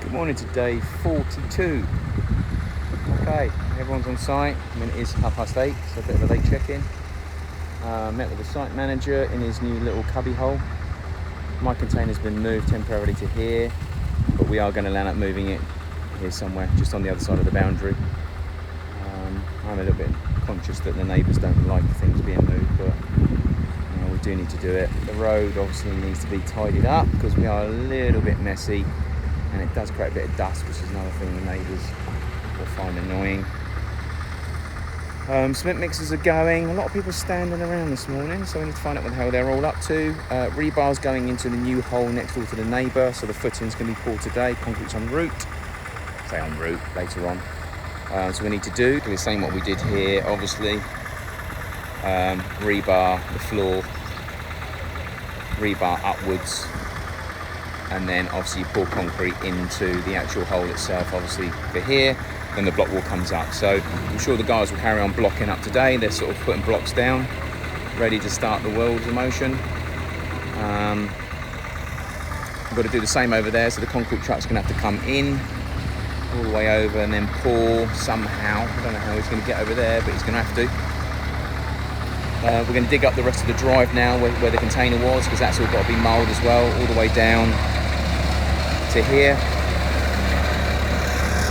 Good morning to day 42. Okay, everyone's on site. I mean, it is 8:30, so a bit of a late check-in. Met with the site manager in his new little cubby hole. My container's been moved temporarily to here, but we are going to land up moving it here somewhere, just on the other side of the boundary. I'm a little bit conscious that the neighbours don't like things being moved, but we do need to do it. The road obviously needs to be tidied up because we are a little bit messy, and it does create a bit of dust, which is another thing the neighbours will find annoying. Cement mixers are going. A lot of people standing around this morning, so we need to find out what the hell they're all up to. Rebar's going into the new hole next door to the neighbour, so the footings can be poured today. Concrete's en route. Say en route later on. So we need to do the same what we did here, obviously. Rebar the floor, rebar upwards, and then obviously you pour concrete into the actual hole itself, obviously for here, then the block wall comes up. So I'm sure the guys will carry on blocking up today. They're sort of putting blocks down, ready to start the wheels of motion. We've got to do the same over there, so the concrete truck's going to have to come in all the way over and then pour somehow. I don't know how he's going to get over there, but he's going to have to. We're going to dig up the rest of the drive now where the container was, because that's all got to be mulled as well, all the way down to here.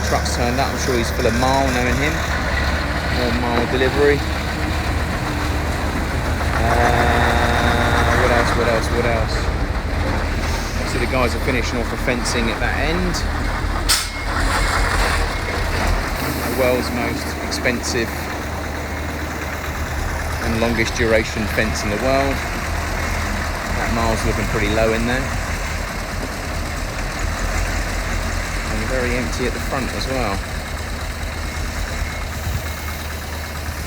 The truck's turned up, I'm sure he's full of marl, knowing him. More marl delivery. What else? So the guys are finishing off the fencing at that end. The world's most expensive and longest duration fence in the world. That marl's looking pretty low in there. And very empty at the front as well.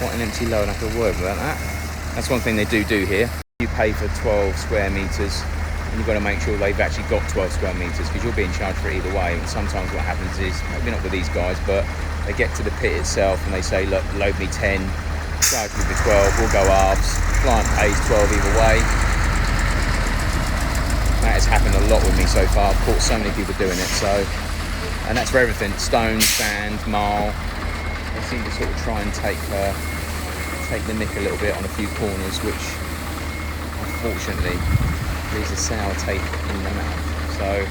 Quite an empty low, and I have to word about that. That's one thing they do here. You pay for 12 square metres, and you've got to make sure they've actually got 12 square metres, because you're being charged for it either way. And sometimes what happens is, maybe not with these guys, but they get to the pit itself and they say, look, load me 10, charge me for 12, we'll go halves. Client pays 12 either way. That has happened a lot with me so far. I've caught so many people doing it. So, and that's for everything: stone, sand, marl. They seem to sort of try and take the nick a little bit on a few corners, which unfortunately leaves a sour taste in the mouth. So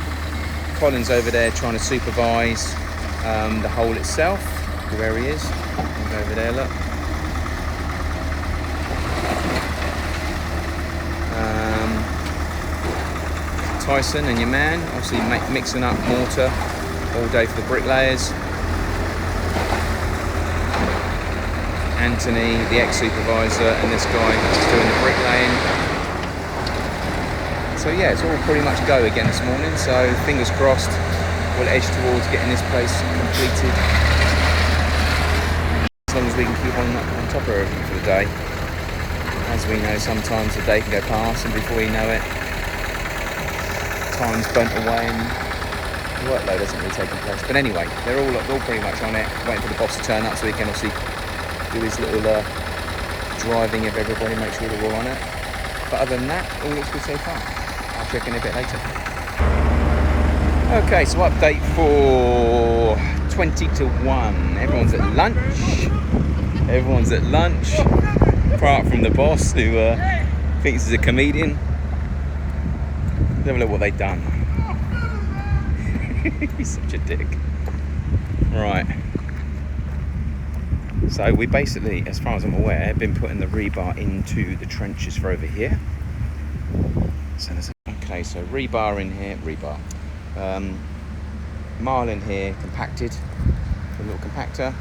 Colin's over there trying to supervise the hole itself. Where he is, he's over there. Look. Tyson and your man obviously mixing up mortar all day for the bricklayers. Anthony, the ex-supervisor, and this guy is doing the bricklaying. So yeah, it's all pretty much go again this morning, so fingers crossed we'll edge towards getting this place completed, as long as we can keep on top of everything for the day. As we know, sometimes the day can go past and before you know it, time's burnt away and the workload hasn't really taken place. But anyway, they're all pretty much on it, waiting for the boss to turn up so he can obviously do his little driving of everybody, make sure they're all on it. But other than that, all looks good so far. I'll check in a bit later. Okay, so update for 20 to 1. Everyone's at lunch. Apart from the boss, who thinks he's a comedian. Let's have a look what they've done. He's such a dick. Right. So we basically, as far as I'm aware, have been putting the rebar into the trenches for over here. So okay, so rebar in here, marl in here, compacted, a little compactor.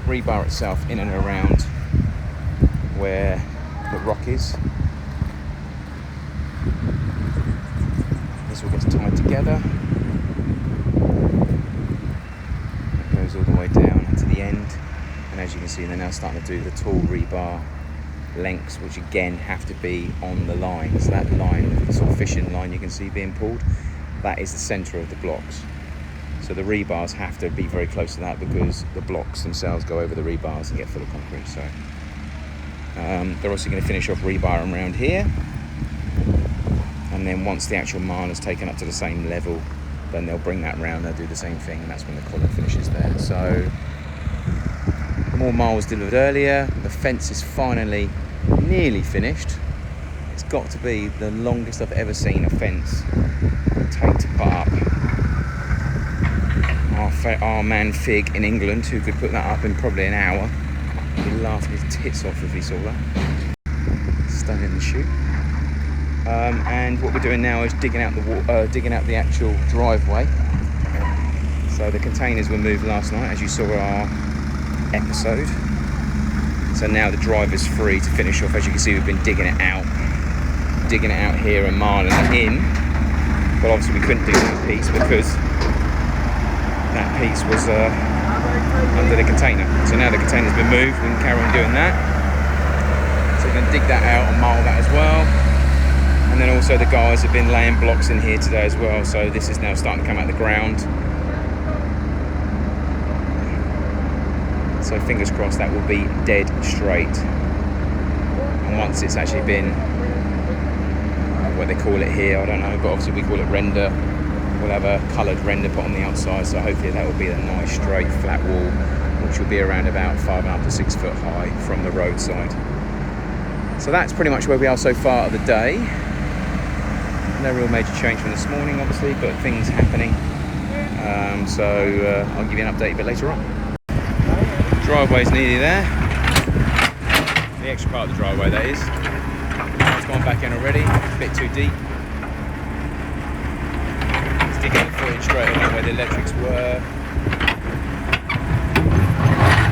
Rebar itself in and around where the rock is. This all gets tied together. It goes all the way down to the end, and as you can see, they're now starting to do the tall rebar lengths, which again have to be on the line. So that line, the sort of fishing line you can see being pulled, that is the centre of the blocks. So the rebars have to be very close to that, because the blocks themselves go over the rebars and get full of concrete. So they're also going to finish off rebar around here, and then once the actual marl is taken up to the same level then they'll bring that round, they'll do the same thing, and that's when the collar finishes there. So more miles delivered earlier. The fence is finally nearly finished. It's got to be the longest I've ever seen a fence take to put up. Our man Fig in England, who could put that up in probably an hour, he'd be laughing his tits off if he saw that. Stunning the shoot. And what we're doing now is digging out the actual driveway. So the containers were moved last night, as you saw our episode. So now the driver's free to finish off. As you can see, we've been digging it out here a mile and in. But obviously we couldn't do that piece because that piece was under the container. So now the container's been moved, we can carry on doing that. So we're going to dig that out and mile that as well. And then also the guys have been laying blocks in here today as well. So this is now starting to come out of the ground. So fingers crossed that will be dead straight. And once it's actually been, what they call it here, I don't know, but obviously we call it render. We'll have a coloured render put on the outside, so hopefully that will be a nice straight flat wall, which will be around about 5.5 to 6 foot high from the roadside. So that's pretty much where we are so far of the day. No real major change from this morning, obviously, but things happening. So I'll give you an update a bit later on. Driveway's nearly there. The extra part of the driveway, that is. It's gone back in already, a bit too deep. Sticking the footage straight along where the electrics were.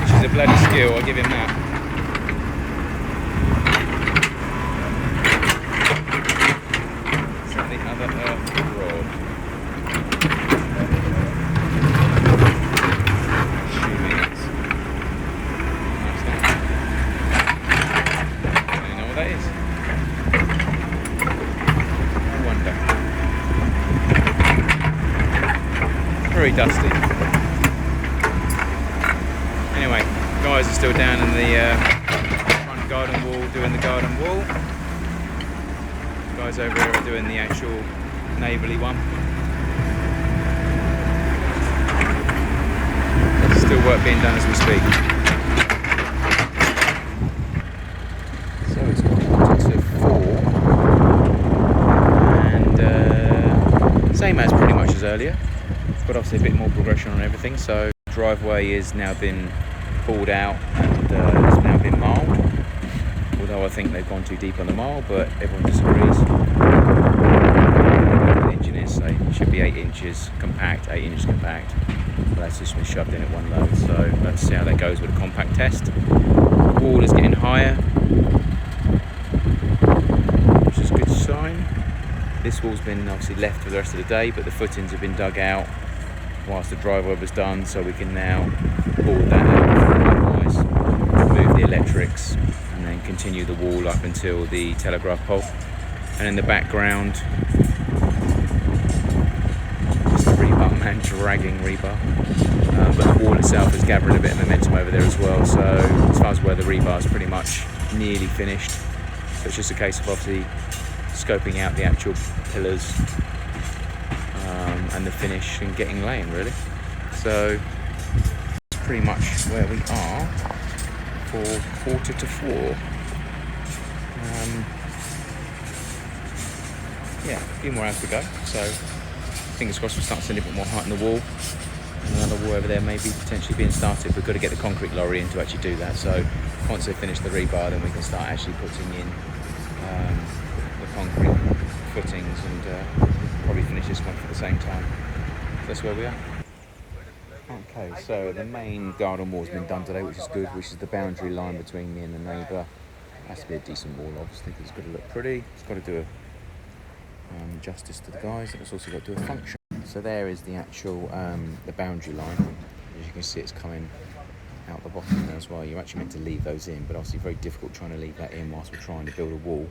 Which is a bloody skill, I'll give him that. So the other earth rod. Very dusty. Anyway, guys are still down in the front garden wall doing the garden wall. Guys over here are doing the actual neighbourly one. There's still work being done as we speak. So it's 4:45 and same as pretty much as earlier. But obviously a bit more progression on everything. So driveway is now been pulled out and it's now been marled. Although I think they've gone too deep on the marl, but everyone disagrees. The engineers say it should be 8 inches compact, 8 inches compact. But that's just been shoved in at one load. So let's see how that goes with a compact test. The wall is getting higher, which is a good sign. This wall's been obviously left for the rest of the day, but the footings have been dug out whilst the driveway was done, so we can now board that out, move the electrics, and then continue the wall up until the telegraph pole. And in the background, just the rebar man dragging rebar. But the wall itself is gathering a bit of momentum over there as well, so as far as where the rebar is pretty much nearly finished. So it's just a case of obviously scoping out the actual pillars and the finish and getting laying, really. So that's pretty much where we are for 4:45. Yeah, a few more hours to go, so fingers crossed we'll start seeing a bit more height in the wall. And another wall over there maybe potentially being started. We've got to get the concrete lorry in to actually do that, so once they finish the rebar then we can start actually putting in the concrete footings and probably finish this one at the same time. So that's where we are. Okay, so the main garden wall's been done today, which is good, which is the boundary line between me and the neighbour. It has to be a decent wall, obviously, because it's got to look pretty. It's got to do justice to the guys, and it's also got to do a function. So there is the actual the boundary line. As you can see, it's coming out the bottom there as well. You're actually meant to leave those in, but obviously very difficult trying to leave that in whilst we're trying to build a wall.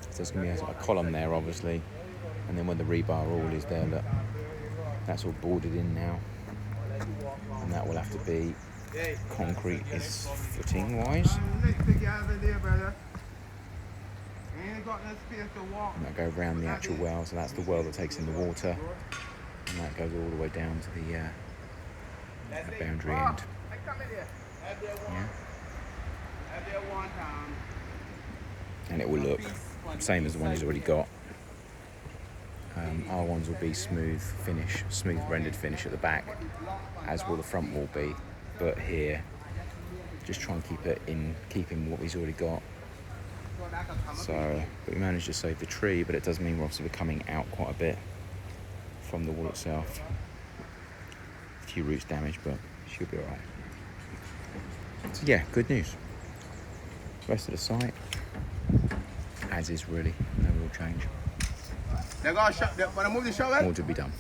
So there's going to be a column there, obviously, and then when the rebar all is there, look, that's all boarded in now, and that will have to be concrete is footing wise. And that'll go around the actual well, so that's the well that takes in the water. and that goes all the way down to the boundary end. Yeah. And it will look same as the one he's already got. Our ones will be smooth rendered finish at the back, as will the front wall be. But here, just try and keep it in keeping what he's already got. So, but we managed to save the tree, but it does mean we're obviously coming out quite a bit from the wall itself. A few roots damaged, but she'll be alright. So yeah, good news. Rest of the site, as is really, no real change. More to be done.